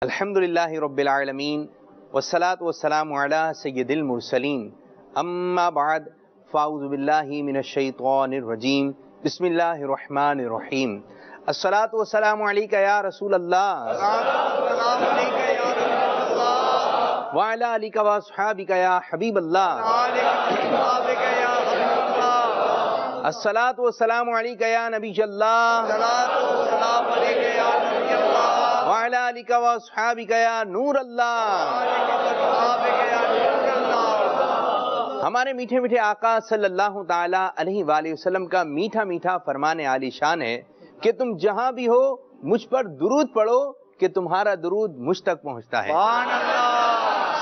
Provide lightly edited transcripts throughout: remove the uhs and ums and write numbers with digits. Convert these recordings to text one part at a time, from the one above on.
الحمدللہ رب العالمین والصلاة والسلام علی سید المرسلین اما بعد فاعوذ باللہ من الشیطان الرجیم بسم اللہ الرحمن الرحیم الصلاة والسلام علیکہ یا رسول اللہ وعلی آلکہ واصحابکہ یا حبیب اللہ الصلاة والسلام علیکہ یا نبی اللہ وعلی آلکہ واصحابکہ یا نور اللہ۔ ہمارے میٹھے میٹھے آقا صلی اللہ تعالی علیہ وآلہ وسلم کا میٹھا میٹھا فرمان عالی شان ہے کہ تم جہاں بھی ہو مجھ پر درود پڑھو کہ تمہارا درود مجھ تک پہنچتا ہے۔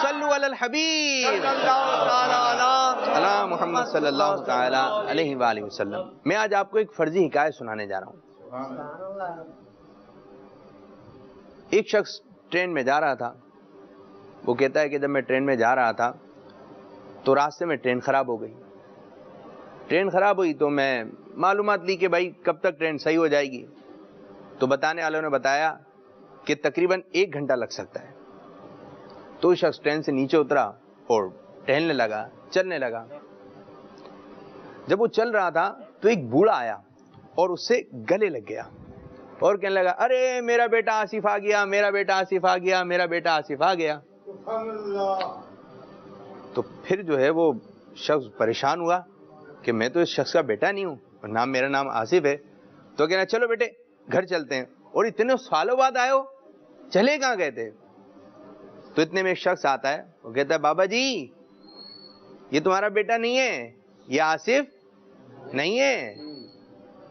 صلو علی الحبیب علی محمد صلی اللہ تعالی علیہ وآلہ وسلم۔ میں آج آپ کو ایک فرضی حکایت سنانے جا رہا ہوں۔ ایک شخص ٹرین میں جا رہا تھا۔ وہ کہتا ہے کہ جب میں ٹرین میں جا رہا تھا تو راستے میں ٹرین خراب ہو گئی۔ ٹرین خراب ہوئی تو میں معلومات لی کہ بھائی کب تک ٹرین صحیح ہو جائے گی، تو بتانے والوں نے بتایا کہ تقریباً 1 گھنٹہ لگ سکتا ہے۔ تو شخص ٹرین سے نیچے اترا اور ٹہلنے لگا، چلنے لگا۔ جب وہ چل رہا تھا تو ایک بوڑھا آیا اور اس سے گلے لگ گیا اور کہنے لگا، ارے میرا بیٹا آصف آ گیا، میرا بیٹا آصف آ گیا، میرا بیٹا آصف آ گیا۔ تو پھر جو ہے وہ شخص پریشان ہوا کہ میں تو اس شخص کا بیٹا نہیں ہوں اور میرا نام آصف ہے۔ تو کہنا چلو بیٹے گھر چلتے ہیں۔ اور اتنے سالوں بعد آئے ہو، چلے کہاں گئے تھے؟ تو اتنے میں ایک شخص آتا ہے، وہ کہتا ہے بابا جی یہ تمہارا بیٹا نہیں ہے، یہ آصف نہیں ہے۔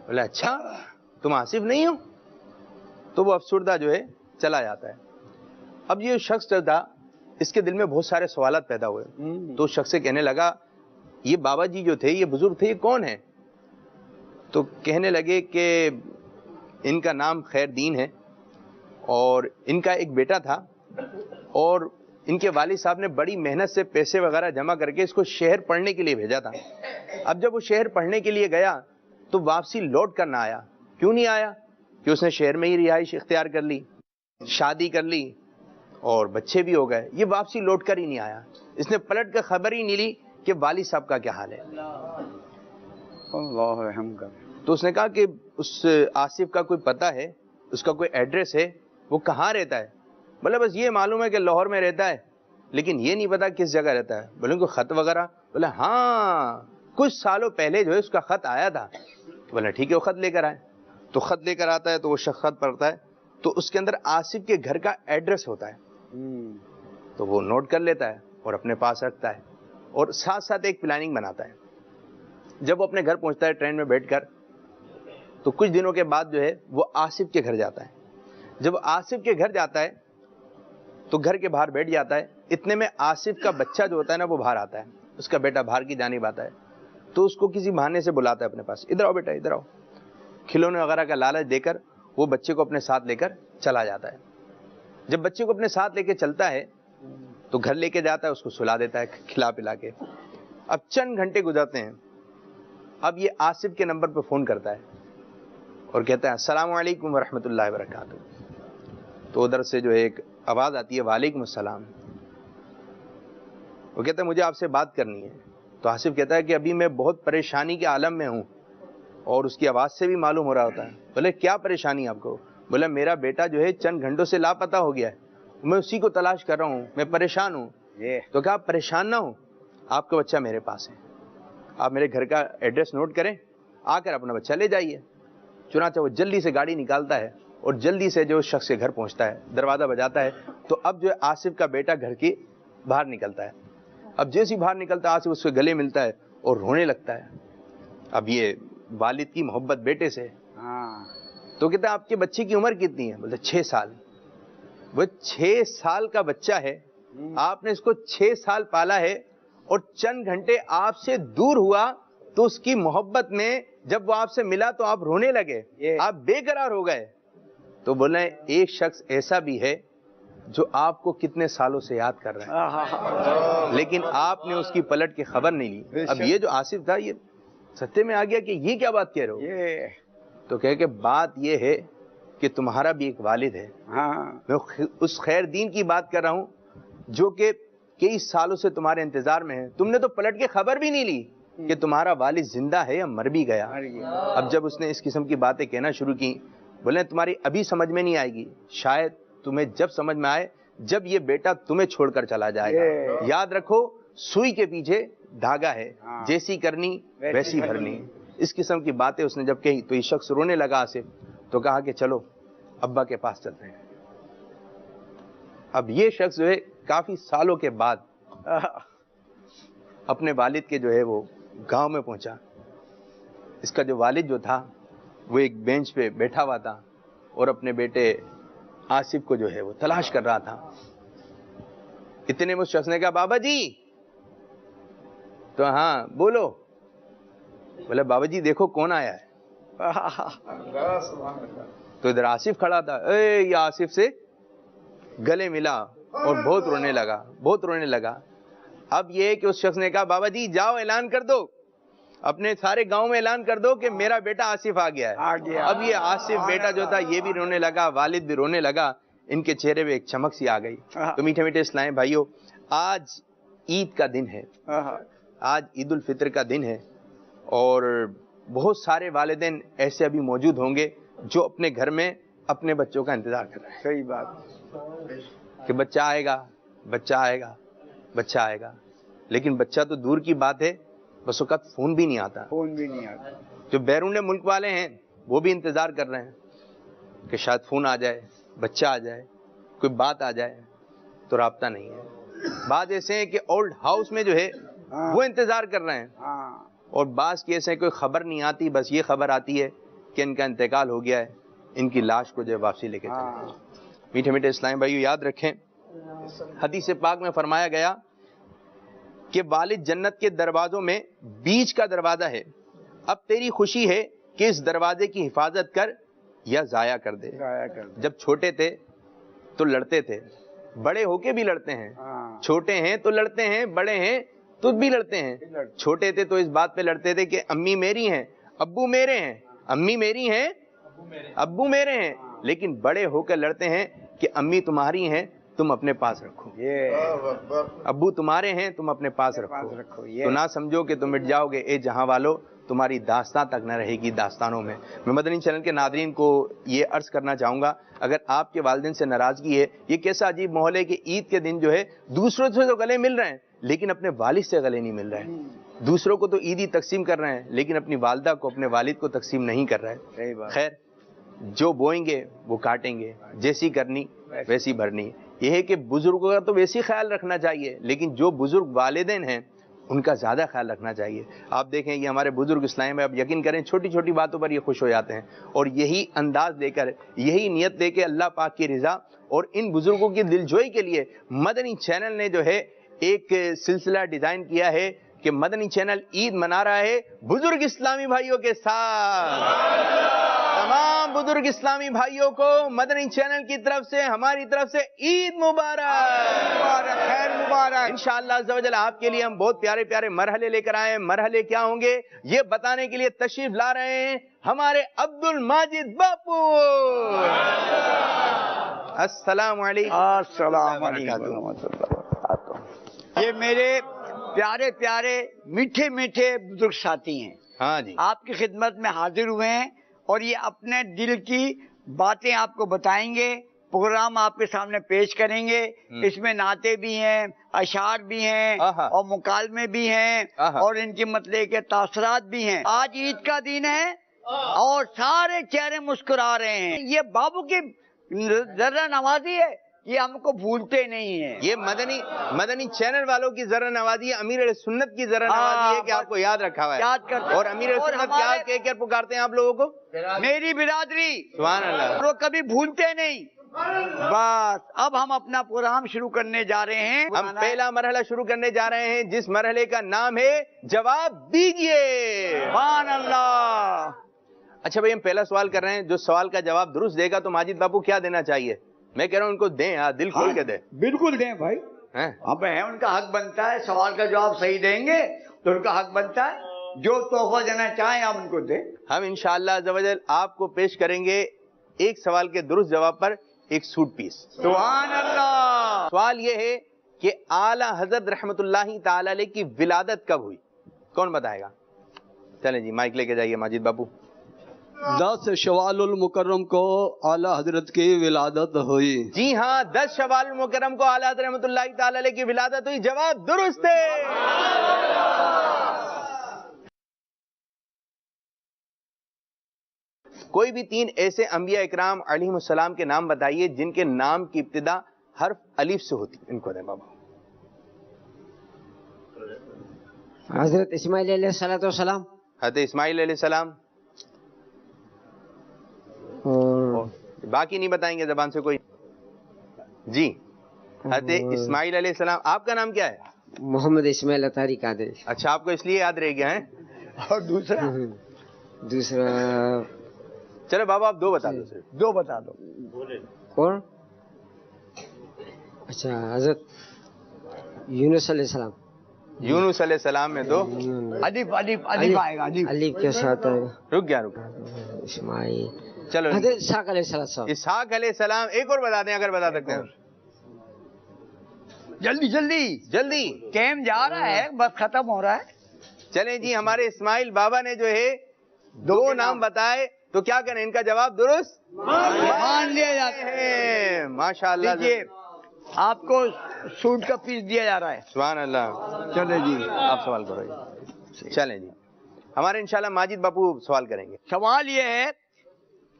بولا اچھا تم آصف نہیں ہو؟ تو وہ افسردہ جو ہے چلا جاتا ہے۔ اب یہ شخص جو تھا اس کے دل میں بہت سارے سوالات پیدا ہوئے۔ تو اس شخص سے کہنے لگا یہ بابا جی جو تھے، یہ بزرگ تھے، یہ کون ہیں؟ تو کہنے لگے کہ ان کا نام خیر دین ہے اور ان کا ایک بیٹا تھا اور ان کے والد صاحب نے بڑی محنت سے پیسے وغیرہ جمع کر کے اس کو شہر پڑھنے کے لیے بھیجا تھا۔ اب جب وہ شہر پڑھنے کے لیے گیا تو واپسی لوٹ کر نہ آیا۔ کیوں نہیں آیا؟ کہ اس نے شہر میں ہی رہائش اختیار کر لی، شادی کر لی اور بچے بھی ہو گئے، یہ واپسی لوٹ کر ہی نہیں آیا۔ اس نے پلٹ کر خبر ہی نہیں لی کہ والد صاحب کا کیا حال ہے۔ اللہ رحم کر۔ تو اس نے کہا کہ اس آصف کا کوئی پتہ ہے، اس کا کوئی ایڈریس ہے، وہ کہاں رہتا ہے؟ بولے بس یہ معلوم ہے کہ لاہور میں رہتا ہے، لیکن یہ نہیں پتا کس جگہ رہتا ہے۔ بولے کوئی خط وغیرہ؟ بولے ہاں کچھ سالوں پہلے جو ہے اس کا خط آیا تھا۔ بولے ٹھیک ہے وہ خط لے کر آئے۔ تو خط لے کر آتا ہے تو وہ شخص خط پڑھتا ہے تو اس کے اندر آصف کے گھر کا ایڈریس ہوتا ہے۔ تو وہ نوٹ کر لیتا ہے اور اپنے پاس رکھتا ہے اور ساتھ ساتھ ایک پلاننگ بناتا ہے۔ جب وہ اپنے گھر پہنچتا ہے ٹرین میں بیٹھ کر تو کچھ دنوں کے بعد جو ہے وہ آصف کے گھر جاتا ہے۔ جب آصف کے گھر جاتا ہے تو گھر کے باہر بیٹھ جاتا ہے۔ اتنے میں آصف کا بچہ جو ہوتا ہے نا وہ باہر آتا ہے، اس کا بیٹا باہر کی جانب آتا ہے۔ تو اس کو کسی بہانے سے بلاتا ہے اپنے پاس، ادھر آؤ بیٹا ادھر آؤ۔ کھلونے وغیرہ کا لالچ دے کر وہ بچے کو اپنے ساتھ لے کر چلا جاتا ہے۔ جب بچے کو اپنے ساتھ لے کے چلتا ہے تو گھر لے کے جاتا ہے، اس کو سلا دیتا ہے کھلا پلا کے۔ اب چند گھنٹے گزرتے ہیں۔ اب یہ آصف کے نمبر پہ فون کرتا ہے اور کہتا ہے السلام علیکم ورحمۃ اللہ وبرکاتہ۔ تو ادھر سے جو ایک آواز آتی ہے وعلیکم السلام۔ وہ کہتا ہے مجھے آپ سے بات کرنی ہے۔ تو آصف کہتا ہے کہ ابھی میں بہت پریشانی کے عالم میں ہوں، اور اس کی آواز سے بھی معلوم ہو رہا ہوتا ہے۔ بولے کیا پریشانی آپ کو؟ بولے میرا بیٹا جو ہے چند گھنٹوں سے لاپتہ ہو گیا ہے، میں اسی کو تلاش کر رہا ہوں، میں پریشان ہوں۔ تو کہا آپ پریشان نہ ہوں، آپ کا بچہ میرے پاس ہے، آپ میرے گھر کا ایڈریس نوٹ کریں، آ کر اپنا بچہ لے جائیے۔ چنانچہ وہ جلدی سے گاڑی نکالتا ہے اور جلدی سے جو شخص کے گھر پہنچتا ہے، دروازہ بجاتا ہے تو اب جو ہے آصف کا بیٹا گھر کے باہر نکلتا ہے۔ اب جیسے ہی باہر نکلتا ہے آصف اس کے گلے ملتا ہے اور رونے لگتا ہے۔ اب یہ والد کی محبت بیٹے سے۔ تو کہتا ہے آپ کے بچے کی عمر کتنی ہے؟ بولتے 6 سال۔ وہ 6 سال کا بچہ ہے، آپ نے اس کو 6 سال پالا ہے اور چند گھنٹے آپ سے دور ہوا تو اس کی محبت میں جب وہ آپ سے ملا تو آپ رونے لگے، آپ بے قرار ہو گئے۔ تو بولے ایک شخص ایسا بھی ہے جو آپ کو کتنے سالوں سے یاد کر رہا ہے، لیکن آپ نے اس کی پلٹ کی خبر نہیں لی۔ اب یہ جو آصف تھا یہ ستے میں آ گیا کہ یہ کیا بات کہہ رہے ہو؟ تو کہے کہ بات یہ ہے کہ تمہارا بھی ایک والد ہے. میں اس خیر دین کی بات کر رہا ہوں جو کہ کئی سالوں سے تمہارے انتظار میں ہے. تم نے تو پلٹ کے خبر بھی نہیں لی کہ تمہارا والد زندہ ہے یا مر بھی گیا. اب جب اس نے اس قسم کی باتیں کہنا شروع کی, بولے تمہاری ابھی سمجھ میں نہیں آئے گی, شاید تمہیں جب سمجھ میں آئے جب یہ بیٹا تمہیں چھوڑ کر چلا جائے گا. یاد رکھو سوئی کے پیچھے دھاگا ہے, جیسی کرنی ویسی بھرنی. اس قسم کی باتیں اس نے جب کہی تو یہ شخص رونے لگا آصف, تو کہا کہ چلو ابا کے پاس چلتے ہیں. اب یہ شخص جو ہے کافی سالوں کے بعد اپنے والد کے جو ہے وہ گاؤں میں پہنچا. اس کا جو والد جو تھا وہ ایک بینچ پہ بیٹھا ہوا تھا اور اپنے بیٹے آصف کو جو ہے وہ تلاش کر رہا تھا. اتنے میں اس شخص نے کہا بابا جی. تو ہاں بولو. بولے بابا جی دیکھو کون آیا ہے. تو ادھر آصف کھڑا تھا, یہ آصف سے گلے ملا اور بہت رونے لگا. اب یہ کہ اس شخص نے کہا بابا جی جاؤ اعلان کر دو, اپنے سارے گاؤں میں اعلان کر دو کہ میرا بیٹا آصف آ گیا ہے. اب یہ آصف بیٹا جو تھا یہ بھی رونے لگا, والد بھی رونے لگا. ان کے چہرے پہ ایک چمک سی آ گئی. تو میٹھے میٹھے اسلام بھائیو, آج عید کا دن ہے, آج عید الفطر کا دن ہے, اور بہت سارے والدین ایسے ابھی موجود ہوں گے جو اپنے گھر میں اپنے بچوں کا انتظار کر رہے ہیں. صحیح بات کہ بچہ آئے گا, لیکن بچہ تو دور کی بات ہے, بس وقت فون بھی نہیں آتا. جو بیرون ملک والے ہیں وہ بھی انتظار کر رہے ہیں کہ شاید فون آ جائے, بچہ آ جائے, کوئی بات آ جائے, تو رابطہ نہیں ہے. بعض ایسے ہیں کہ اولڈ ہاؤس میں جو ہے وہ انتظار کر رہے ہیں, اور بعض کی ایسے کوئی خبر نہیں آتی, بس یہ خبر آتی ہے کہ ان کا انتقال ہو گیا ہے, ان کی لاش کو جو ہے واپسی لے کے چلے. میٹھے میٹھے اسلام بھائیو یاد رکھیں, حدیث پاک میں فرمایا گیا کہ والد جنت کے دروازوں میں بیچ کا دروازہ ہے, اب تیری خوشی ہے کہ اس دروازے کی حفاظت کر یا ضائع کر دے. جب چھوٹے تھے تو لڑتے تھے, بڑے ہو کے بھی لڑتے ہیں. چھوٹے ہیں تو لڑتے ہیں, بڑے ہیں تو بھی لڑتے ہیں. چھوٹے تھے تو اس بات پہ لڑتے تھے کہ امی میری ہیں ابو میرے ہیں, امی میری ہیں ابو میرے ہیں. لیکن بڑے ہو کر لڑتے ہیں کہ امی تمہاری ہیں تم اپنے پاس رکھو, ابو تمہارے ہیں تم اپنے پاس رکھو. تو نہ سمجھو کہ تم مٹ جاؤ گے, اے جہاں والو تمہاری داستان تک نہ رہے گی داستانوں میں. میں مدنی چینل کے ناظرین کو یہ عرض کرنا چاہوں گا, اگر آپ کے والدین سے ناراضگی ہے, یہ کیسا عجیب ماحول ہے کہ عید کے دن جو ہے دوسروں سے تو گلے مل رہے ہیں لیکن اپنے والد سے گلے نہیں مل رہے ہیں. دوسروں کو تو عیدی تقسیم کر رہے ہیں لیکن اپنی والدہ کو, اپنے والد کو تقسیم نہیں کر رہے. خیر, جو بوئیں گے وہ کاٹیں گے, جیسی کرنی ویسی بھرنی. یہ ہے کہ بزرگوں کا تو ویسی خیال رکھنا چاہیے, لیکن جو بزرگ والدین ہیں ان کا زیادہ خیال رکھنا چاہیے. آپ دیکھیں یہ ہمارے بزرگ اسلام میں, اب یقین کریں چھوٹی چھوٹی باتوں پر یہ خوش ہو جاتے ہیں, اور یہی انداز لے کر, یہی نیت لے کے اللہ پاک کی رضا اور ان بزرگوں کی دلجوئی کے لیے مدنی چینل نے جو ہے ایک سلسلہ ڈیزائن کیا ہے کہ مدنی چینل عید منا رہا ہے بزرگ اسلامی بھائیوں کے ساتھ. تمام بزرگ اسلامی بھائیوں کو مدنی چینل کی طرف سے, ہماری طرف سے عید مبارک, خیر مبارک. انشاءاللہ عز و جل آپ کے لیے ہم بہت پیارے پیارے مرحلے لے کر آئے ہیں. مرحلے کیا ہوں گے یہ بتانے کے لیے تشریف لا رہے ہیں ہمارے عبد الماجد باپو. السلام علیکم. السلام علیکم. یہ میرے پیارے پیارے میٹھے میٹھے بزرگ ساتھی ہیں. ہاں جی, آپ کی خدمت میں حاضر ہوئے ہیں اور یہ اپنے دل کی باتیں آپ کو بتائیں گے, پروگرام آپ کے سامنے پیش کریں گے. اس میں نعتیں بھی ہیں, اشعار بھی ہیں اور مکالمے بھی ہیں, اور ان کی مطلب کے تاثرات بھی ہیں. آج عید کا دن ہے اور سارے چہرے مسکرا رہے ہیں. یہ بابو کی ذرہ نوازی ہے, یہ ہم کو بھولتے نہیں ہیں. یہ مدنی چینل والوں کی ذرہ نوازی ہے, امیر علیہ سنت کی ذرہ نوازی ہے کہ آپ کو یاد رکھا ہوا ہے. یاد کرتے ہیں. اور امیر علیہ سنت کیا کہہ کر پکارتے ہیں آپ لوگوں کو, میری برادری. سبحان اللہ. وہ کبھی بھولتے نہیں. بس اب ہم اپنا پروگرام شروع کرنے جا رہے ہیں. ہم پہلا مرحلہ شروع کرنے جا رہے ہیں جس مرحلے کا نام ہے جواب دیجئے. سبحان اللہ. اچھا بھائی, ہم پہلا سوال کر رہے ہیں, جو سوال کا جواب درست دے گا تو ماجد باپو کیا دینا چاہیے؟ میں کہہ رہا ہوں ان کو دیں, دل کھول کے دیں. بالکل دیں بھائی, اب ہے ان کا حق بنتا ہے. سوال کا جواب صحیح دیں گے تو ان کا حق بنتا ہے. جو تحفہ دینا چاہیں آپ ان کو دیں. ہم انشاءاللہ عز و جل آپ کو پیش کریں گے ایک سوال کے درست جواب پر ایک سوٹ پیس. سبحان اللہ. سوال یہ ہے کہ اعلی حضرت رحمت اللہ تعالی علیہ کی ولادت کب ہوئی؟ کون بتائے گا؟ چلیں جی مائک لے کے جائیے ماجد باپو. 10 شوال المکرم کو اعلی حضرت کی ولادت ہوئی. جی ہاں 10 شوال المکرم کو اعلی حضرت رحمت اللہ تعالی علیہ کی ولادت ہوئی. جواب درست ہے. کوئی بھی 3 ایسے انبیاء اکرام علیہم السلام کے نام بتائیے جن کے نام کی ابتدا حرف الف سے ہوتی. ان کو دیں بابا. حضرت اسماعیل علیہ السلام. حضرت اسماعیل علیہ السلام. باقی نہیں بتائیں گے زبان سے کوئی؟ جی حضرت اسماعیل علیہ السلام. آپ کا نام کیا ہے؟ محمد اسماعیل اطہری قادری. اچھا آپ کو اس لیے یاد رہ گیا ہے. اور دوسرا چلو بابا آپ 2 بتا دو. 2 بتا دو. کون؟ اچھا حضرت یونس علیہ السلام. یونس علیہ السلام میں 2. الف آئے گا. الف کے ساتھ رک گیا. اسماعیل. چلو حضرت اسحاق علیہ السلام. اسحاق علیہ السلام. ایک اور بتا دیں اگر بتا سکتے ہیں. جلدی کیم جا رہا ہے بس ختم ہو رہا ہے. چلیں جی ہمارے اسماعیل بابا نے جو ہے 2 نام بتائے تو کیا کریں ان کا جواب درست مان لیا جاتا ہے. ماشاء اللہ. آپ کو سوٹ کا پیس دیا جا رہا ہے. سبحان اللہ. چلے جی آپ سوال کرو. چلیں جی ہمارے انشاءاللہ ماجد باپو سوال کریں گے. سوال یہ ہے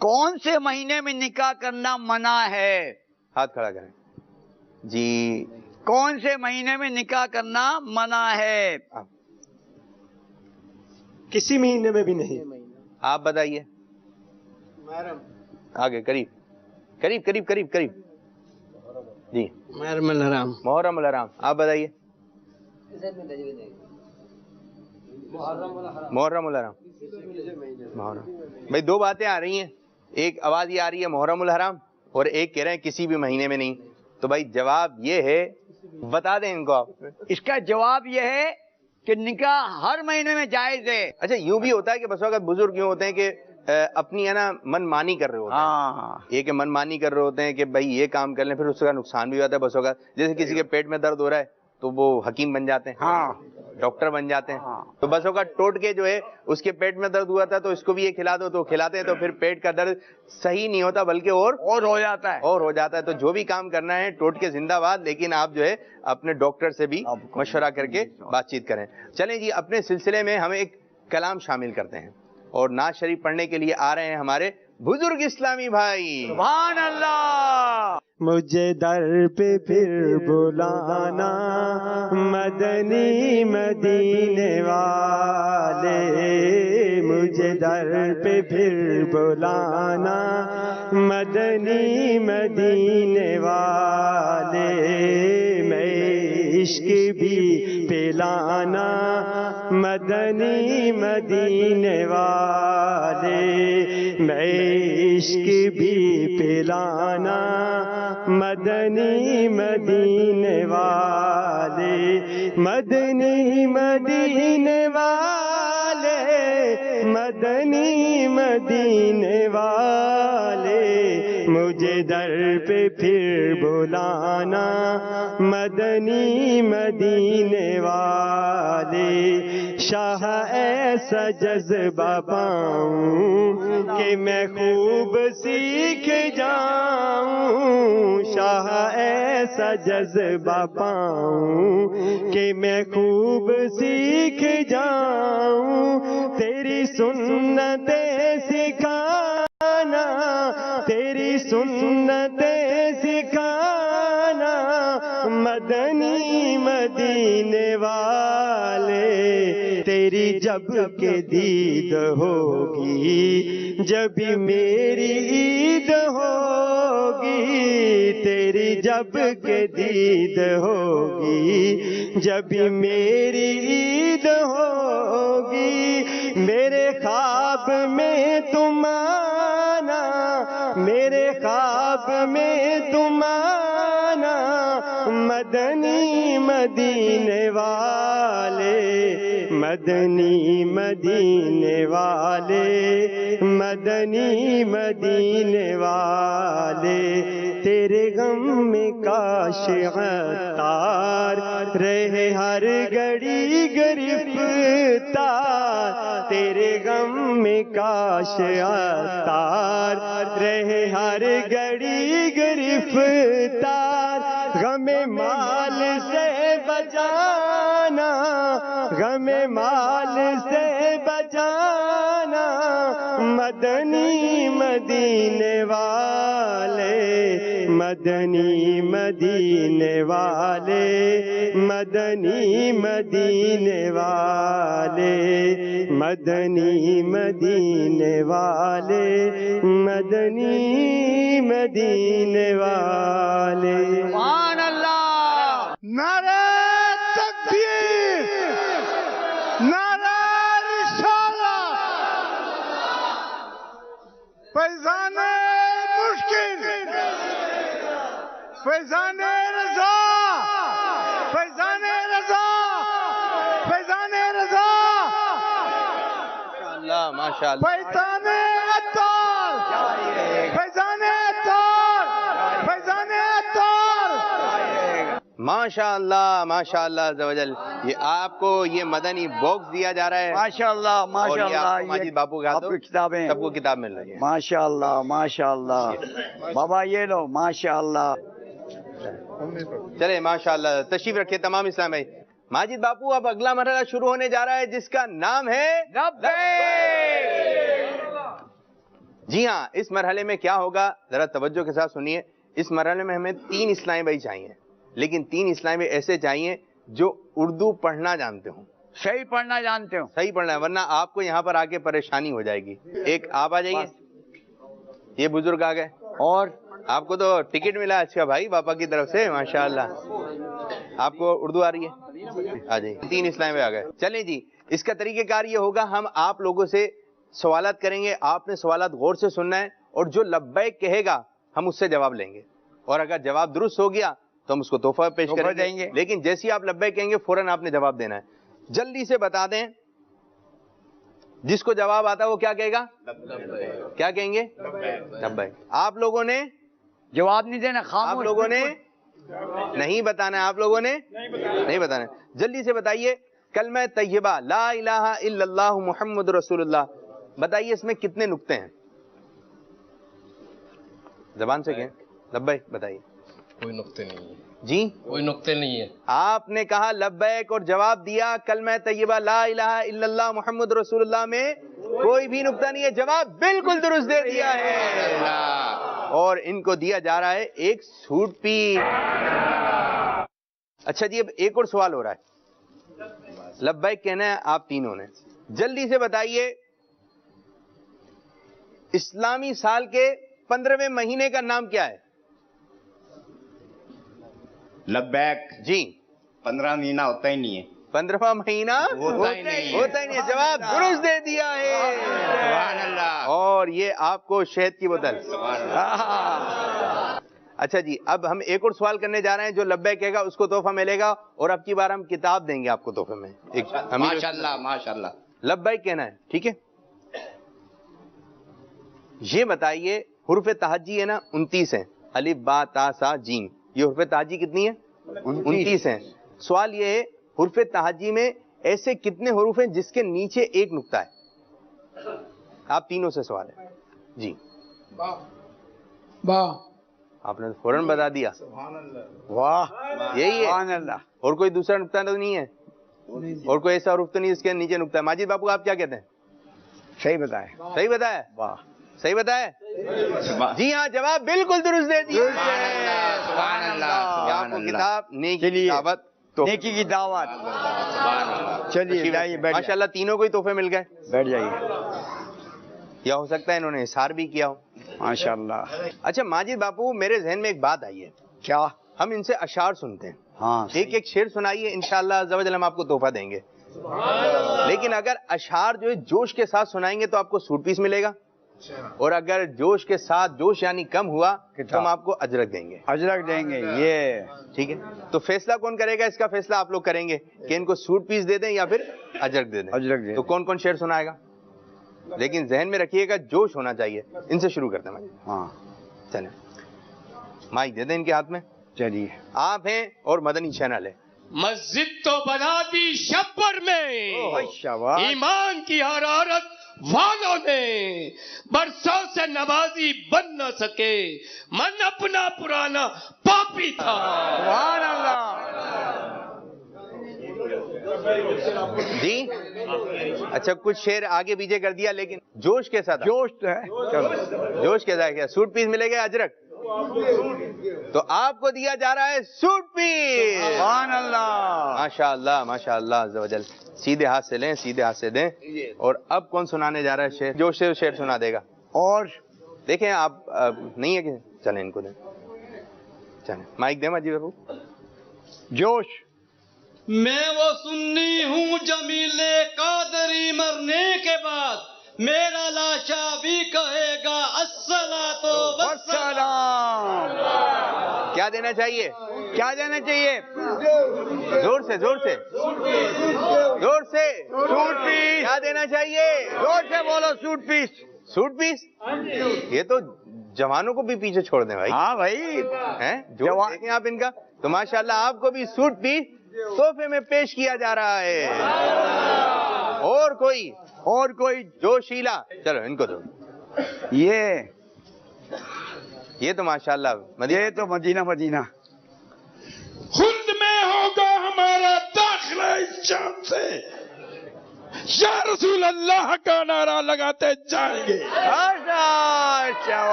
کون سے مہینے میں نکاح کرنا منع ہے؟ ہاتھ کھڑا کریں جی. کون سے مہینے میں نکاح کرنا منع ہے؟ کسی مہینے میں بھی نہیں. آپ بتائیے. آگے قریب جی. محرم الحرام. آپ بتائیے. محرم الحرام. بھائی 2 باتیں آ رہی ہیں. ایک آواز یہ آ رہی ہے محرم الحرام اور ایک کہہ رہے ہیں کسی بھی مہینے میں نہیں. تو بھائی جواب یہ ہے بتا دیں ان کو آپ. اس کا جواب یہ ہے کہ نکاح ہر مہینے میں جائز ہے. اچھا یوں بھی ہوتا ہے کہ بس وقت بزرگ یوں ہوتے ہیں کہ اپنی ہے نا من مانی کر رہے ہوتے ہیں. یہ کہ من مانی کر رہے ہوتے ہیں کہ بھائی یہ کام کر لیں پھر اس کا نقصان بھی ہوتا ہے. بس وقت جیسے کسی کے پیٹ میں درد ہو رہا ہے تو وہ حکیم بن جاتے ہیں, ڈاکٹر بن جاتے ہیں. تو بس وقت ٹوٹ کے جو ہے اس کے پیٹ میں درد ہوا تھا تو اس کو بھی یہ کھلا دو تو کھلاتے ہیں تو پھر پیٹ کا درد صحیح نہیں ہوتا بلکہ اور ہو جاتا ہے. تو جو بھی کام کرنا ہے ٹوٹ کے زندہ باد, لیکن آپ جو ہے اپنے ڈاکٹر سے بھی مشورہ کر کے بات چیت کریں. چلیں جی اپنے سلسلے میں ہم ایک کلام شامل کرتے ہیں اور نعت شریف پڑھنے کے لیے آ رہے ہیں ہمارے بزرگ اسلامی بھائی. سبحان اللہ. مجھے در پہ پھر بلانا مدنی مدینے والے, مجھے در پہ پھر بلانا مدنی مدینے والے, میں عشق بھی پلانا مدنی مدینے والے, میں عشق بھی پلانا مدنی مدینے والے, مدنی مدینے والے, مدنی مدینے والے, مجھے در پہ پھر بلانا مدنی مدینے والے. شاہ ایسا جذبہ پاؤں کہ میں خوب سیکھ جاؤں, شاہ ایسا جذبہ پاؤں کہ میں خوب سیکھ جاؤں, تیری سنتیں سکھانا, تیری سنتیں سکھانا مدنی مدینے والے, تیری جب کہ دید ہوگی جبھی میری عید ہوگی, تیری جب کہ دید ہوگی جبھی میری عید ہوگی, میرے خواب میں تم آنا, میرے خواب میں تم آنا مدنی مدینے والے، مدنی مدینے والے، مدنی مدینے والے، تیرے غم میں کاش عطار رہے ہر گھڑی گرفتار، تیرے غم میں کاش عطار رہے ہر گھڑی گرفتار، غم مال سے بچانا، غم مال سے بچانا، مدنی مدینے والے، مدنی مدینے والے، مدنی مدینے والے، مدنی مدینے والے، مدنی مدینے والے۔ سبحان اللہ، نعرہ تکبیر، نعرہ رسالت، فیضان مشکل، فیضان رضا، فیضان رضا، فیضان رضا، اللہ ماشاء اللہ، فیضان عطار، فیضان عطار، فیضان عطار، ماشاء اللہ ماشاء اللہ عز و جل۔ یہ آپ کو یہ مدنی باکس دیا جا رہا ہے، ماشاء اللہ اور ماشاء یہ آپ کو اللہ، ماجد باپو کا آپ کی کتابیں، سب کو کتاب مل رہی ہے۔ ماشاء اللہ ماشاء اللہ، بابا یہ لو ماشاء اللہ۔ چلے ماشاء اللہ، تشریف رکھیے تمام اسلام بھائی۔ ماجد باپو اب اگلا مرحلہ شروع ہونے جا رہا ہے جس کا نام ہے جی ہاں، اس مرحلے میں کیا ہوگا ذرا توجہ کے ساتھ سنیے۔ اس مرحلے میں ہمیں 3 اسلامی بھائی چاہیے، لیکن 3 اسلامی بھائی ایسے چاہیے جو اردو پڑھنا جانتے ہوں، صحیح پڑھنا جانتے ہو، صحیح پڑھنا ہے، ورنہ آپ کو یہاں پر آ کے پریشانی ہو جائے گی۔ ایک آپ آ جائیے، یہ بزرگ آ گئے، اور آپ کو تو ٹکٹ ملا اچھا بھائی باپا کی طرف سے، ماشاءاللہ۔ آپ کو اردو آ رہی ہے؟ آ جائیے، 3 اسلامی بھائی آ گئے۔ چلیں جی، اس کا طریقہ کار یہ ہوگا، ہم آپ لوگوں سے سوالات کریں گے، آپ نے سوالات غور سے سننا ہے، اور جو لبیک کہے گا ہم اس سے جواب لیں گے، اور اگر جواب درست ہو گیا تو ہم اس کو تحفہ پیش کریں گے، لیکن جیسے ہی آپ لبیک کہیں گے فوراً آپ نے جواب دینا ہے۔ جلدی سے بتا دیں، جس کو جواب آتا ہے وہ کیا کہے گا؟ کیا کہیں گے؟ لبیک۔ آپ لوگوں نے جواب نہیں دینا، خاموش، آپ لوگوں نے نہیں بتانا ہے، آپ لوگوں نے نہیں بتانا ہے، جلدی سے بتائیے۔ کلمہ طیبہ لا الہ الا اللہ محمد رسول اللہ، بتائیے اس میں کتنے نقطے ہیں؟ زبان سے کہیں لبیک، بتائیے۔ کوئی نقطے نہیں ہے جی، کوئی نقطے نہیں ہے۔ آپ نے کہا لبیک اور جواب دیا کلمہ طیبہ لا الہ الا اللہ محمد رسول اللہ میں کوئی بھی نقطہ نہیں ہے، جواب بالکل درست دے دیا ہے، اور ان کو دیا جا رہا ہے ایک سوٹ پیس۔ اچھا جی، اب ایک اور سوال ہو رہا ہے، لبیک کہنا ہے آپ تینوں نے، جلدی سے بتائیے اسلامی سال کے 15ویں مہینے کا نام کیا ہے؟ لبیک جی، 15 مہینہ ہوتا ہی نہیں ہے، 15واں مہینہ ہوتا ہی نہیں ہے، جواب درست دے دیا ہے، سبحان اللہ۔ اور یہ آپ کو شہد کی بوتل۔ اچھا جی، اب ہم ایک اور سوال کرنے جا رہے ہیں، جو لبیک کہے گا اس کو تحفہ ملے گا، اور اب کی بار ہم کتاب دیں گے آپ کو تحفے میں۔ ماشاءاللہ ماشاءاللہ، لبیک کہنا ہے، ٹھیک ہے؟ یہ بتائیے حروف تہجی ہے نا 29 ہیں، الف با تا سا جیم، یہ حروف تہجی کتنی ہیں؟ 29 ہیں۔ سوال یہ ہے حروف تہجی میں ایسے کتنے حروف ہیں جس کے نیچے ایک نقطہ ہے؟ آپ تینوں سے سوال ہے جی۔ با، آپ نے فوراً بتا دیا، واہ، یہی ہے، سبحان اللہ۔ اور کوئی دوسرا نقطہ تو نہیں ہے، اور کوئی ایسا حروف تو نہیں جس کے نیچے نقطہ ہے؟ ماجد باپو آپ کیا کہتے ہیں؟ صحیح بتائے، صحیح بتایا؟ واہ، صحیح بتایا؟ جی ہاں، جواب بالکل درست دے دیا۔ سبحان اللہ، آپ کو کتاب نیکی کی دعوت، نیکی کی دعوت، چلیے جائیے، بیٹھ ماشاء اللہ تینوں کو ہی تحفے مل گئے، بیٹھ جائیے، یا ہو سکتا ہے انہوں نے اثار بھی کیا ہو۔ ماشاء اللہ۔ اچھا ماجد باپو، میرے ذہن میں ایک بات آئی ہے، کیا؟ ہم ان سے اشعار سنتے ہیں، ہاں، ایک ایک شعر سنائیے، انشاءاللہ عز و جل ہم آپ کو تحفہ دیں گے، لیکن اگر اشعار جو ہے جوش کے ساتھ سنائیں گے تو آپ کو سوٹ پیس ملے گا، اور اگر جوش کے ساتھ جوش یعنی کم ہوا تو ہم آپ کو اجرک دیں گے. اجرک دیں گے یہ ٹھیک ہے. تو فیصلہ کون کرے گا؟ اس کا فیصلہ آپ لوگ کریں گے کہ ان کو سوٹ پیس دے دیں یا پھر اجرک دے دیں. اجرک دیں. تو کون کون شعر سنائے گا؟ لیکن ذہن میں رکھیے گا جوش ہونا چاہیے. ان سے شروع کرتے ہیں. ہاں چلیں مائک دے دیں ان کے ہاتھ میں. چلیے. آپ ہیں اور مدنی چینل ہے. مسجد تو بنا دی شبر میں، ایمان کی حرارت والوں نے، برسوں سے نمازی بن نہ سکے، من اپنا پرانا پاپی تھا. سبحان اللہ. جی اچھا کچھ شعر آگے پیچھے کر دیا لیکن جوش کے ساتھ. جوش تو ہے. جوش کے ساتھ کیا سوٹ پیس ملے گا اجرک؟ تو آپ کو دیا جا رہا ہے سوٹ پیس. سبحان اللہ. ماشاء اللہ ماشاء اللہ عز و جل. سیدھے ہاتھ سے لیں، سیدھے ہاتھ سے دیں. اور اب کون سنانے جا رہا ہے شعر؟ جو شعر سنا دے گا. اور دیکھیں آپ نہیں ہے کہ چلیں ان کو دیں. چلیں مائک دیں ماجی بابو. جوش. میں وہ سنی ہوں جمیل قادری مرنے کے بعد میرا لاشا بھی کہے گا الصلاۃ والسلام. کیا دینا چاہیے؟ کیا دینا چاہیے؟ زور سے زور سے زور سے. سوٹ پیس. کیا دینا چاہیے؟ زور سے بولو. سوٹ پیس. سوٹ پیس. یہ تو جوانوں کو بھی پیچھے چھوڑ دیں بھائی. ہاں بھائی جو دیکھیں آپ ان کا. تو ماشاءاللہ آپ کو بھی سوٹ پیس تحفے میں پیش کیا جا رہا ہے. اور کوئی جوشیلا. چلو ان کو دو. یہ تو ماشاءاللہ یہ تو مدینہ. خود میں ہوگا ہمارا داخلہ اس شام سے، یا رسول اللہ کا نعرہ لگاتے جائیں گے.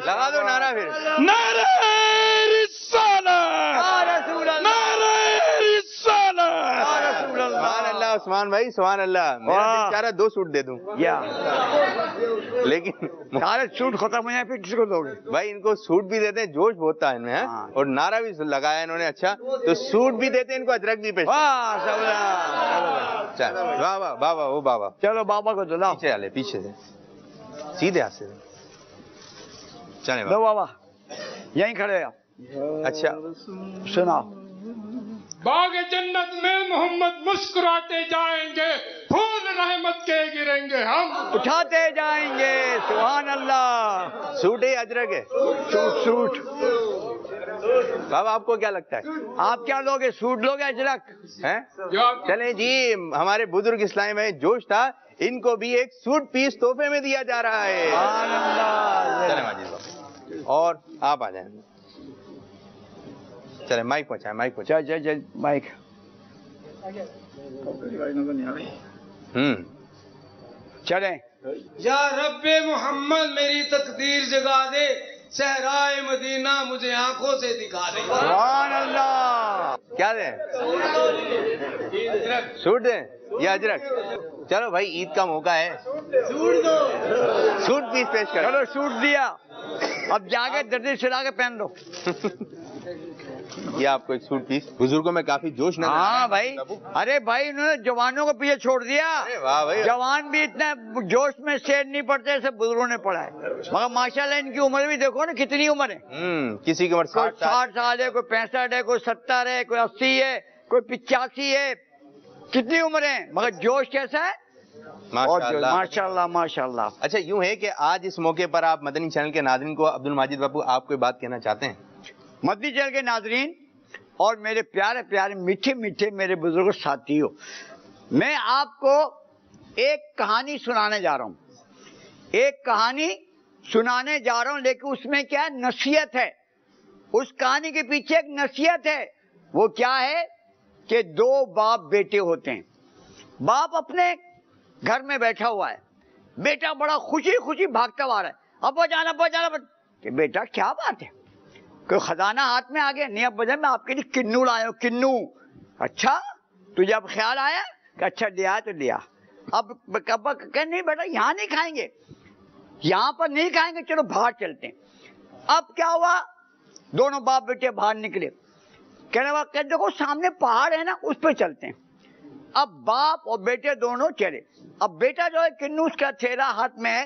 لگا دو نعرہ پھر. نعرہ رسالت، نعرہ رسالت. سبحان اللہ عثمان بھائی سبحان اللہ. میرا بیچارہ 2 سوٹ دے دوں لیکن سارے سوٹ ختم ہو جائیں پھر کس کو دو گے بھائی؟ ان کو سوٹ بھی دیتے ہیں، جوش بہت تھا ان میں اور نعرہ بھی لگایا انہوں نے. اچھا تو سوٹ بھی دیتے ہیں ان کو، اجرک بھی پیش. بابا بابا وہ بابا. چلو بابا کو دلاؤ. پیچھے والے پیچھے سے سیدھے ہاتھ سے چلے بابا یہیں کھڑے آپ. اچھا سناؤ. باغ جنت میں محمد مسکراتے جائیں گے، پھول رحمت کے گریں گے ہم، اٹھاتے جائیں گے. سبحان اللہ. سوٹ ہے اجرک ہے؟ سوٹ. بابا آپ کو کیا لگتا ہے؟ آپ کیا لوگے؟ سوٹ لوگے اجرک ہیں؟ چلیں جی ہمارے بزرگ اسلام میں جوش تھا، ان کو بھی ایک سوٹ پیس تحفے میں دیا جا رہا ہے. سبحان اللہ. چلیں ماجد بابا اور آپ آ جائیں. چلیں مائک پہنچائیں مائک پہنچائیں. چل مائک. چلیں. یا رب محمد میری تقدیر جگا دے، صحرائے مدینہ مجھے آنکھوں سے دکھا دے. سبحان اللہ. کیا دیں؟ سوٹ دیں یا اجرک؟ چلو بھائی عید کا موقع ہے، سوٹ پیس پیش کرو. چلو سوٹ دیا، اب جا کے دردی سلا کے پہن لو. یہ آپ کو ایک سوٹ پیس. بزرگوں میں کافی جوش نظر. ہاں بھائی. ارے بھائی انہوں نے جوانوں کو پیچھے چھوڑ دیا. واہ بھائی. جوان بھی اتنا جوش میں سیر نہیں پڑتے جیسے بزرگوں نے پڑھا ہے. مگر ماشاءاللہ ان کی عمر بھی دیکھو نا کتنی عمر ہے. کسی کی عمر 60 سال ہے، کوئی 65 ہے، کوئی 70 ہے، کوئی 80 ہے، کوئی 85 ہے. کتنی عمر ہے مگر جوش کیسا ہے. ماشاء اللہ ماشاء اللہ. اچھا یوں ہے کہ آج اس موقع پر آپ مدنی چینل کے ناظرین کو، عبد الماجد بابو آپ کوئی بات کہنا چاہتے ہیں؟ مدنی چینل کے ناظرین اور میرے پیارے پیارے میٹھے میٹھے میرے بزرگ ساتھیوں، میں آپ کو ایک کہانی سنانے جا رہا ہوں. ایک کہانی سنانے جا رہا ہوں لیکن اس میں کیا نصیحت ہے. اس کہانی کے پیچھے ایک نصیحت ہے. وہ کیا ہے کہ 2 باپ بیٹے ہوتے ہیں. باپ اپنے گھر میں بیٹھا ہوا ہے، بیٹا بڑا خوشی خوشی بھاگتا ہوا رہا ہے. ابا جانا کہ بیٹا کیا بات ہے، کوئی خزانہ ہاتھ میں آ گیا؟ نہیں ابا جان میں آپ کے لیے کنو لایا ہوں. کنو؟ اچھا تجھے اب خیال آیا کہ اچھا لیا تو لیا. اب ابا کہ نہیں بیٹا یہاں نہیں کھائیں گے، یہاں پر نہیں کھائیں گے، چلو باہر چلتے ہیں. اب کیا ہوا، دونوں باپ بیٹے باہر نکلے. کہنے لگا کہ دیکھو سامنے پہاڑ ہے نا اس پہ چلتے ہیں. اب باپ اور بیٹے دونوں چلے. اب بیٹا جو ہے کنو اس کا تھیلا ہاتھ میں ہے،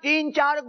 3-4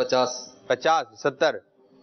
50। 70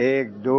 1 2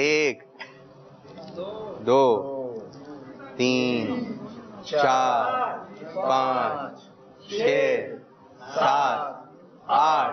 1 2 3 4 5 6 7 8।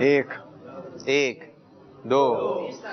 1 2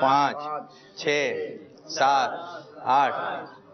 5 6 7 8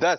10।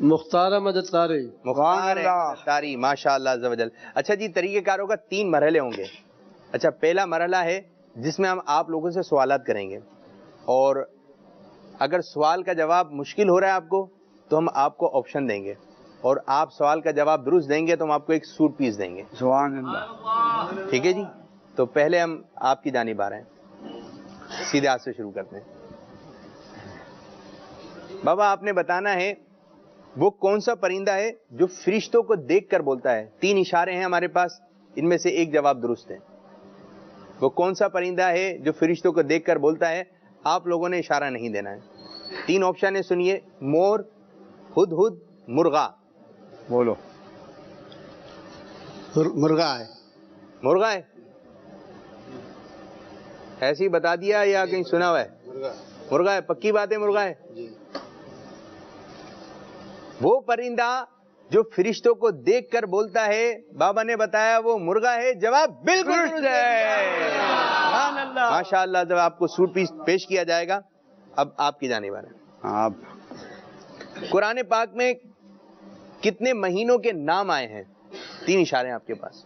مختار احمد اتاری. مختار احمد اتاری، ماشاء اللہ عز و جل. اچھا جی، طریقہ کاروں کا 3 مرحلے ہوں گے. اچھا، پہلا مرحلہ ہے جس میں ہم آپ لوگوں سے سوالات کریں گے، اور اگر سوال کا جواب مشکل ہو رہا ہے آپ کو تو ہم آپ کو آپشن دیں گے، اور آپ سوال کا جواب درست دیں گے تو ہم آپ کو ایک سوٹ پیس دیں گے. سبحان اللہ. ٹھیک ہے جی. تو پہلے ہم آپ کی جانب آ رہے ہیں، سیدھے ہاتھ سے شروع کرتے ہیں. بابا آپ نے بتانا ہے وہ کون سا پرندہ ہے جو فرشتوں کو دیکھ کر بولتا ہے. 3 اشارے ہیں ہمارے پاس، ان میں سے ایک جواب درست ہے. وہ کون سا پرندہ ہے جو فرشتوں کو دیکھ کر بولتا ہے؟ آپ لوگوں نے اشارہ نہیں دینا ہے. 3 آپشن ہے، سنیے. مور، ہدہد، مرغا. بولو. مرغا ہے. مرغا ہے؟ ایسے ہی بتا دیا یا کہیں سنا ہوا ہے؟ مرغا ہے. پکی بات ہے مرغا ہے. وہ پرندہ جو فرشتوں کو دیکھ کر بولتا ہے، بابا نے بتایا وہ مرغا ہے. جواب بالکل درست ہے. ماشاء اللہ. جب آپ کو سوٹ پیس پیش کیا جائے گا. اب آپ کی جانب آ رہے ہیں. آپ قرآن پاک میں کتنے مہینوں کے نام آئے ہیں؟ 3 اشارے ہیں آپ کے پاس.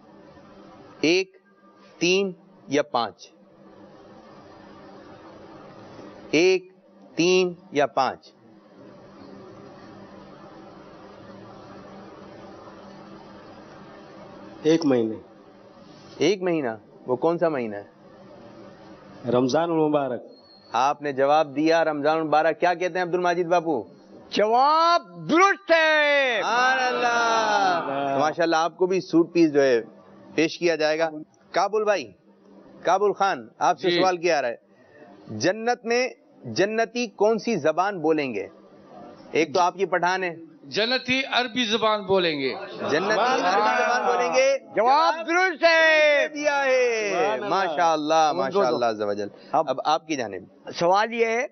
1، 3 یا 5. 1، 3 یا 5. ایک مہینے. 1 مہینہ. وہ کون سا مہینہ ہے؟ رمضان المبارک. آپ نے جواب دیا رمضان المبارک. کیا کہتے ہیں عبد الماجد باپو؟ جواب درست ہے. سبحان اللہ. ماشاء اللہ. آپ کو بھی سوٹ پیس جو ہے پیش کیا جائے گا. کابل بھائی، کابل خان، آپ سے سوال کیا رہا ہے. جنت میں جنتی کون سی زبان بولیں گے؟ ایک تو آپ کی پٹھان ہے. جنتی عربی زبان بولیں گے. جنتی عربی زبان بولیں گے. جواب درست ہے. دیا ہے. ماشاء اللہ، ماشاء اللہ عز و جل. اب آپ کی جانب سوال یہ ہے،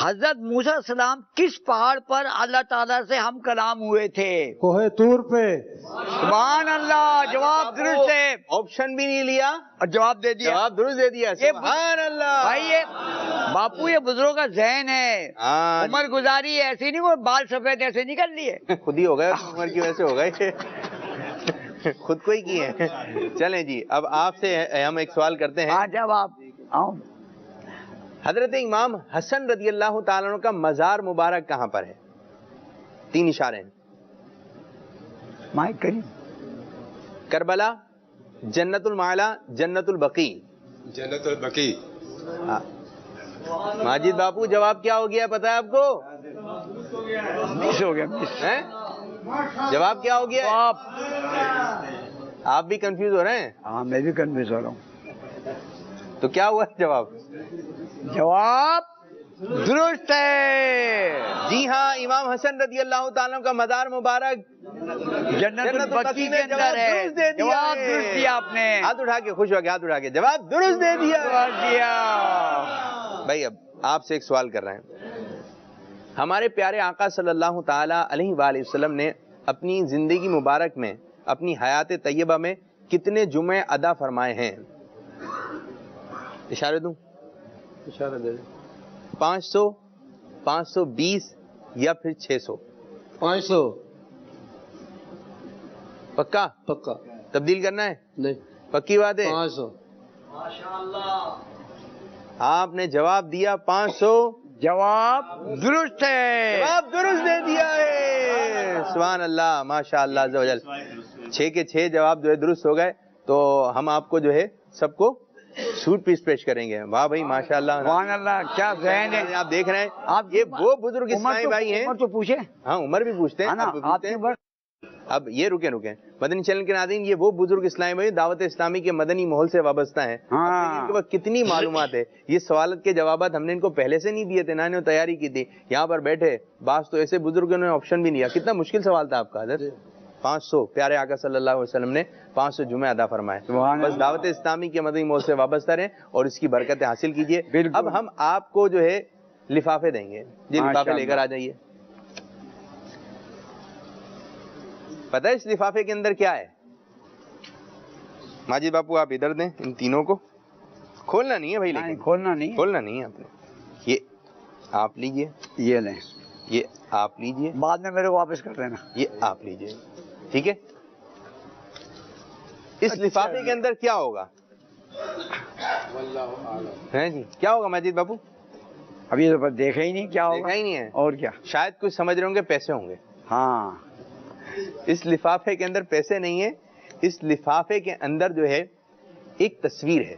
حضرت موسیٰ علیہ السلام کس پہاڑ پر اللہ تعالیٰ سے ہم کلام ہوئے تھے؟ کوہ طور پہ. سبحان اللہ. جواب درست ہے. آپشن بھی نہیں لیا اور جواب دے دیا. جواب درست دے دیا. سبحان اللہ. بھائی یہ باپو، یہ بزرگوں کا ذہن ہے. عمر گزاری ایسی نہیں، وہ بال سفید ایسے نکل لیے. خود ہی ہو گئے، عمر کی وجہ سے ہو گئے، خود کو ہی کیے ہیں. چلیں جی، اب آپ سے ہم ایک سوال کرتے ہیں. ہاں جواب. حضرت امام حسن رضی اللہ تعالیٰ عنہ کا مزار مبارک کہاں پر ہے؟ 3 اشارے ہیں. مائک کریم. کربلا، جنت المعلا، جنت البقیع. جنت البقیع. ماجد باپو جواب کیا ہو گیا پتا ہے آپ کو؟ مس ہو گیا. جواب کیا ہو گیا؟ آپ بھی کنفیوز ہو رہے ہیں؟ ہاں میں بھی کنفیوز ہو رہا ہوں. تو کیا ہوا جواب؟ جواب درست ہے. جی ہاں، امام حسن رضی اللہ تعالیٰ کا مزار مبارک جنت البقیع کے اندر ہے. جواب درست دیا آپ نے. ہاتھ اٹھا کے خوش ہو گیا، ہاتھ اٹھا کے جواب درست دے دیا. بھائی اب آپ سے ایک سوال کر رہے ہیں. ہمارے پیارے آقا صلی اللہ تعالی علیہ وآلہ وسلم نے اپنی زندگی مبارک میں، اپنی حیات طیبہ میں کتنے جمعے ادا فرمائے ہیں؟ اشارے دوں؟ اشارہ دے. 500، 520 یا پھر 600؟ 500. پکا؟ پکا. تبدیل کرنا ہے؟ نہیں. پکی بات ہے. 500. آپ نے جواب دیا 500. جواب درست ہے. جواب درست دے دیا ہے. سبحان اللہ، ماشاء اللہ عز و جل. 6 کے 6 جواب جو ہے درست ہو گئے. تو ہم آپ کو جو ہے سب کو سوٹ پیس پیش کریں گے. واہ بھائی ماشاء اللہ. سبحان اللہ، کیا ذہن ہے. آپ دیکھ رہے ہیں، آپ یہ وہ بزرگ اسلامی بھائی ہیں. عمر تو پوچھے. ہاں عمر بھی پوچھتے ہیں. اب یہ رکیں مدنی چینل کے ناظرین، یہ وہ بزرگ اسلامی بھائی دعوت اسلامی کے مدنی ماحول سے وابستہ ہیں. ان کے پاس کتنی معلومات ہے. یہ سوالات کے جوابات ہم نے ان کو پہلے سے نہیں دیے تھے، نہ انہوں نے تیاری کی تھی. یہاں پر بیٹھے بعض تو ایسے بزرگوں نے آپشن بھی نہیں. کتنا مشکل سوال تھا آپ کا حضرت. 500 پیارے آقا صلی اللہ علیہ وسلم نے 500 جمعے ادا فرمائے. بس دعوت اسلامی کے مدنی ماحول سے وابستہ رہیں اور اس کی برکتیں حاصل کیجیے. اب ہم آپ کو جو ہے لفافے دیں گے. جی لفافے لے کر آ جائیے. پتہ ہے اس لفافے کے اندر کیا ہے؟ ماجد باپو آپ ادھر دیں. ان تینوں کو کھولنا نہیں ہے بھائی. لیکن کھولنا نہیں ہے آپ نے. یہ آپ لیجئے. یہ لیں. یہ آپ لیجئے, بعد میں میرے کو واپس کر دینا. یہ آپ لیجئے, ٹھیک ہے. اس لفافے کے اندر کیا ہوگا ہے جی, کیا ہوگا مجید بابو؟ ابھی تو دیکھا ہی نہیں کیا ہوگا. دیکھا ہی نہیں ہے, اور کیا؟ شاید کچھ سمجھ رہے ہوں گے پیسے ہوں گے. ہاں, اس لفافے کے اندر پیسے نہیں ہے, اس لفافے کے اندر جو ہے ایک تصویر ہے.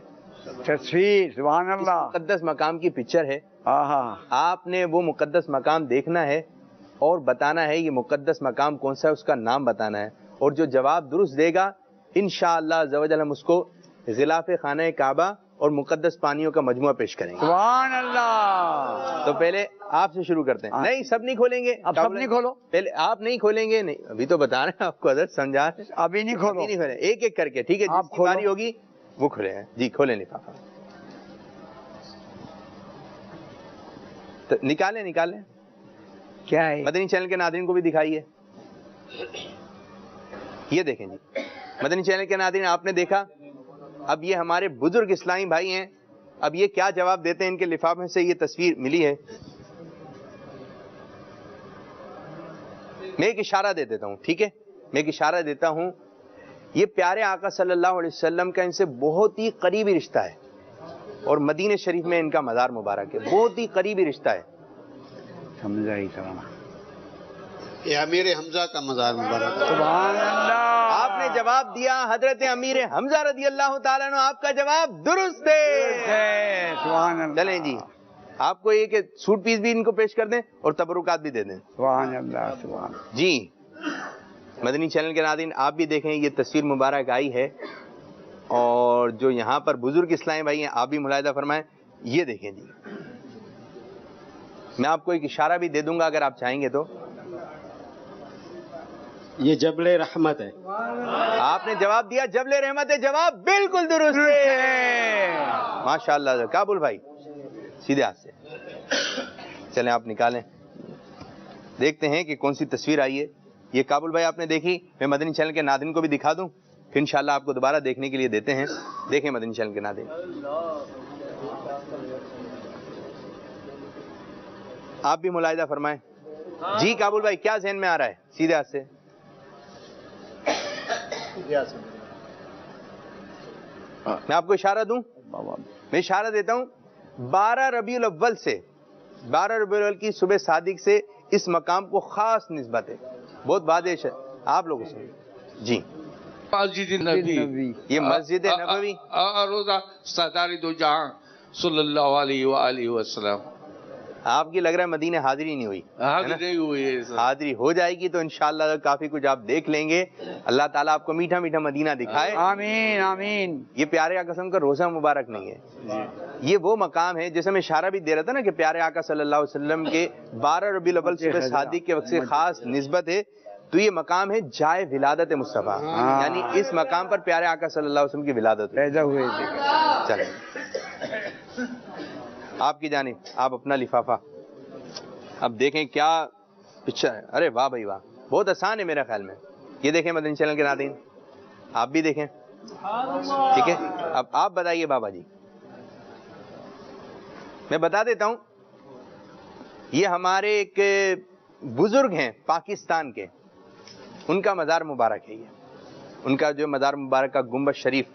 تصویر, سبحان اللہ, مقدس مقام کی پکچر ہے. آپ نے وہ مقدس مقام دیکھنا ہے اور بتانا ہے یہ مقدس مقام کون سا ہے, اس کا نام بتانا ہے, اور جو جواب درست دے گا انشاءاللہ عز و جل ہم اس کو غلاف خانہ کعبہ اور مقدس پانیوں کا مجموعہ پیش کریں گے. سبحان اللہ. تو پہلے آپ سے شروع کرتے ہیں. نہیں, سب نہیں کھولیں گے, اب سب نہیں کھولو, پہلے آپ نہیں کھولیں گے. نہیں, ابھی تو بتا رہے ہیں آپ کو, حضرت سمجھا, ابھی نہیں کھولو, نہیں کھولیں, ایک ایک کر کے, ٹھیک ہے, جس کی باری ہوگی وہ کھولے ہیں. جی کھولیں لفافہ, نکالیں. کیا ہے؟ مدنی چینل کے ناظرین کو بھی دکھائیے. یہ دیکھیں جی, مدنی چینل کے ناظرین آپ نے دیکھا. اب یہ ہمارے بزرگ اسلامی بھائی ہیں, اب یہ کیا جواب دیتے ہیں. ان کے لفافے سے یہ تصویر ملی ہے. میں ایک اشارہ دے دیتا ہوں, ٹھیک ہے, میں ایک اشارہ دیتا ہوں. یہ پیارے آقا صلی اللہ علیہ وسلم کا ان سے بہت ہی قریبی رشتہ ہے, اور مدینہ شریف میں ان کا مزار مبارک ہے, بہت ہی قریبی رشتہ ہے. سمجھا ہی سمجھا. یہ امیر حمزہ کا مزار مبارک. سبحان اللہ. آپ نے جواب دیا حضرت امیر حمزہ رضی اللہ تعالیٰ عنہ, آپ کا جواب درست ہے. سبحان اللہ. چلیں جی, آپ کو یہ کہ سوٹ پیس بھی ان کو پیش کر دیں اور تبرکات بھی دے دیں. سبحان اللہ. سبحان. جی مدنی چینل کے ناظرین آپ بھی دیکھیں, یہ تصویر مبارک آئی ہے, اور جو یہاں پر بزرگ اسلامی بھائی ہیں آپ بھی ملاحظہ فرمائیں. یہ دیکھیں جی, میں آپ کو ایک اشارہ بھی دے دوں گا اگر آپ چاہیں گے تو. یہ جبل رحمت ہے. آپ نے جواب دیا جبل رحمت ہے, جواب بالکل درست ہے. ماشاءاللہ. کابل بھائی سیدھے ہاتھ سے چلیں, آپ نکالیں, دیکھتے ہیں کہ کون سی تصویر آئی ہے. یہ کابل بھائی آپ نے دیکھی, میں مدنی چینل کے ناظرین کو بھی دکھا دوں, پھر انشاءاللہ آپ کو دوبارہ دیکھنے کے لیے دیتے ہیں. دیکھیں مدنی چینل کے ناظرین, آپ بھی ملاحظہ فرمائیں. جی کابل بھائی کیا ذہن میں آ رہا ہے؟ سیدھے ہاتھ سے. میں آپ کو اشارہ دوں, میں اشارہ دیتا ہوں. 12 ربیع الاول سے, 12 ربیع الاول کی صبح صادق سے اس مقام کو خاص نسبت ہے. بہت واضح ہے آپ لوگوں سے. جی مسجد نبی, یہ مسجد نبوی روزہ سردار دو جہاں صلی اللہ علیہ وآلہ وسلم. آپ کی لگ رہا ہے مدینہ حاضری نہیں ہوئی. نہیں ہوئی ہے, حاضری ہو جائے گی تو انشاءاللہ کافی کچھ آپ دیکھ لیں گے. اللہ تعالیٰ آپ کو میٹھا میٹھا مدینہ دکھائے. آمین آمین. یہ پیارے آقا قسم کا روزہ مبارک نہیں ہے, یہ وہ مقام ہے جیسے میں اشارہ بھی دے رہا تھا نا کہ پیارے آقا صلی اللہ علیہ وسلم کے 12 ربیع الاول صبح صادق کے وقت سے خاص نسبت ہے. تو یہ مقام ہے جائے ولادت مصطفیٰ, یعنی اس مقام پر پیارے آقا صلی اللہ علیہ وسلم کی ولادت پیدا ہوئے. چلیں آپ کی جانب, آپ اپنا لفافہ اب دیکھیں کیا پکچر ہے. ارے واہ بھائی واہ, بہت آسان ہے میرے خیال میں. یہ دیکھیں مدنی چینل کے ناظرین, آپ بھی دیکھیں, ٹھیک ہے. اب آپ بتائیے بابا جی, میں بتا دیتا ہوں. یہ ہمارے ایک بزرگ ہیں پاکستان کے, ان کا مزار مبارک ہے. یہ ان کا جو مزار مبارک کا گنبد شریف,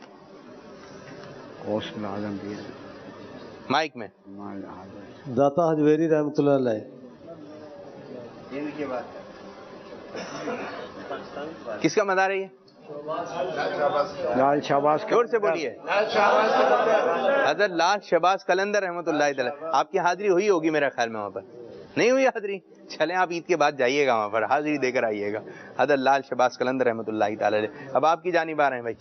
مائک میں داتا حجویری رحمۃ اللہ علیہ. کس کا مزار ہے یہ؟ لال شہباز. زور سے بولیے. حضرت لال شہباز قلندر رحمۃ اللہ تعالی. آپ کی حاضری ہوئی ہوگی میرا خیال میں وہاں پر, نہیں ہوئی حاضری؟ چلیں آپ عید کے بعد جائیے گا وہاں پر, حاضری دے کر آئیے گا. حضرت لال شہباز قلندر رحمۃ اللہ تعالی. اب آپ کی جانب آ رہے ہیں بھائی.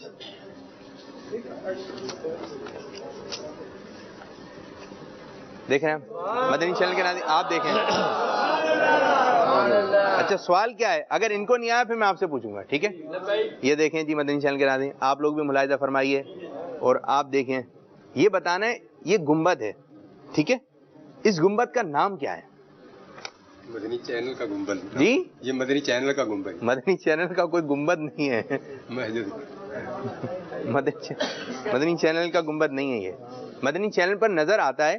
دیکھ رہے ہیں مدنی چینل کے ناظرین, آپ دیکھیں. اچھا سوال کیا ہے؟ اگر ان کو نہیں آیا پھر میں آپ سے پوچھوں گا, ٹھیک ہے. یہ دیکھیں جی مدنی چینل کے ناظرین, آپ لوگ بھی ملاحظہ فرمائیے اور آپ دیکھیں. یہ بتانا ہے یہ گنبد ہے, ٹھیک ہے. اس گنبد کا نام کیا ہے؟ مدنی چینل کا گنبد. جی یہ مدنی چینل کا گنبد. مدنی چینل کا کوئی گنبد نہیں ہے, مدنی چینل کا گنبد نہیں ہے. یہ مدنی چینل پر نظر آتا ہے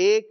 1,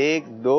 1, 2,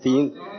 3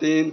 3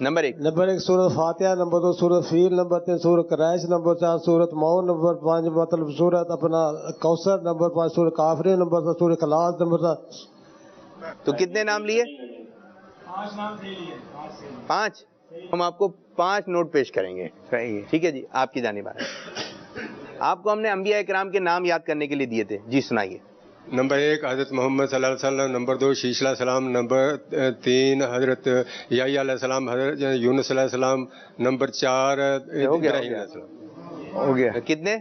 نمبر 1 سورت فاتحہ، نمبر 2 سورت فیل، نمبر 3 سورت قریش، نمبر 4 سورت مون، نمبر 5 مطلب سورت اپنا کوثر، نمبر 5 سورت کافرین، نمبر 7 سورت اخلاص، نمبر 7. تو کتنے نام لیے؟ 5. ہم آپ کو 5 نوٹ پیش کریں گے. صحیح. ٹھیک ہے جی، آپ کی جانب ہے. آپ کو ہم نے انبیاء اکرام کے نام یاد کرنے کے لیے دیے تھے. جی سنائیے. نمبر 1 حضرت محمد صلی اللہ علیہ وسلم، نمبر 2 شیش علیہ السلام، نمبر 3 حضرت یحییٰ علیہ السلام، حضرت یونس علیہ السلام، نمبر 4 ابراہیم علیہ السلام. ہو گیا. کتنے؟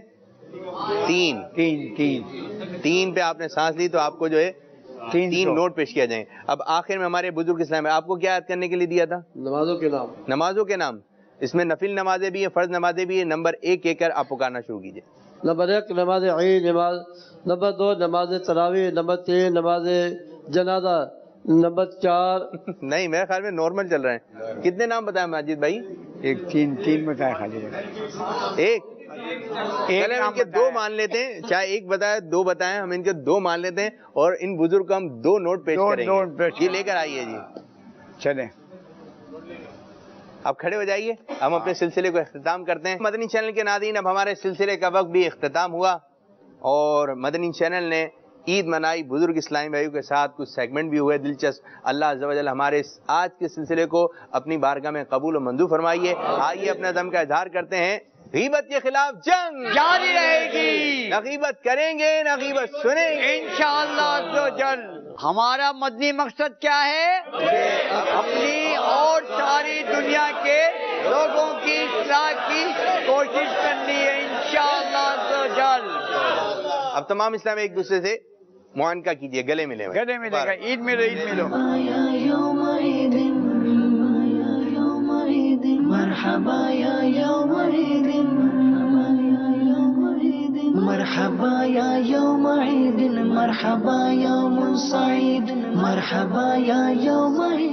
3 پہ آپ نے سانس لی تو آپ کو جو ہے 3 نوٹ پیش کیا جائیں. اب آخر میں ہمارے بزرگ اسلام آپ کو کیا یاد کرنے کے لیے دیا تھا؟ نمازوں کے نام. نمازوں کے نام. اس میں نفل نمازیں بھی ہیں، فرض نمازیں بھی ہیں. نمبر 1 کہہ کر آپ پکارنا شروع کیجیے. نمبر 1 نماز عید نماز، نمبر 2 نماز تراویح، نمبر 3 نماز جنازہ، نمبر 4 نہیں میرے خیال میں نارمل چل رہے ہیں. کتنے نام بتائیں ماجد بھائی؟ 3 بتائے خالی. 1 چلے ان کے 2 مان لیتے ہیں، چاہے 1 بتائے 2 بتائیں، ہم ان کے 2 مان لیتے ہیں اور ان بزرگ کو ہم 2 نوٹ پیش کریں گے. یہ لے کر آئیے جی. چلیں آپ کھڑے ہو جائیے. ہم اپنے سلسلے کو اختتام کرتے ہیں. مدنی چینل کے ناظرین، اب ہمارے سلسلے کا وقت بھی اختتام ہوا اور مدنی چینل نے عید منائی. بزرگ اسلامی بھائیوں کے ساتھ کچھ سیگمنٹ بھی ہوئے دلچسپ. اللہ عز و جل ہمارے آج کے سلسلے کو اپنی بارگاہ میں قبول و منظور فرمائیے. آئیے اپنے عزم کا اظہار کرتے ہیں. غیبت کے خلاف جنگ جاری رہے گی. نہ غیبت کریں گے نہ غیبت سنیں گے انشاءاللہ عز و جل. ہمارا مدنی مقصد کیا ہے؟ اپنی اور ساری دنیا کے لوگوں کی اصلاح کی کوشش کرنی ہے انشاءاللہ عز و جل. اب تمام اسلام ایک دوسرے سے معانقہ کیجئے، گلے ملے. گلے ملے گا. عید ملو، عید ملو. مرحبا یا یوم عید، مرحبا یا یوم عید، مرحبا یوم سعید، مرحبا یا یوم عید.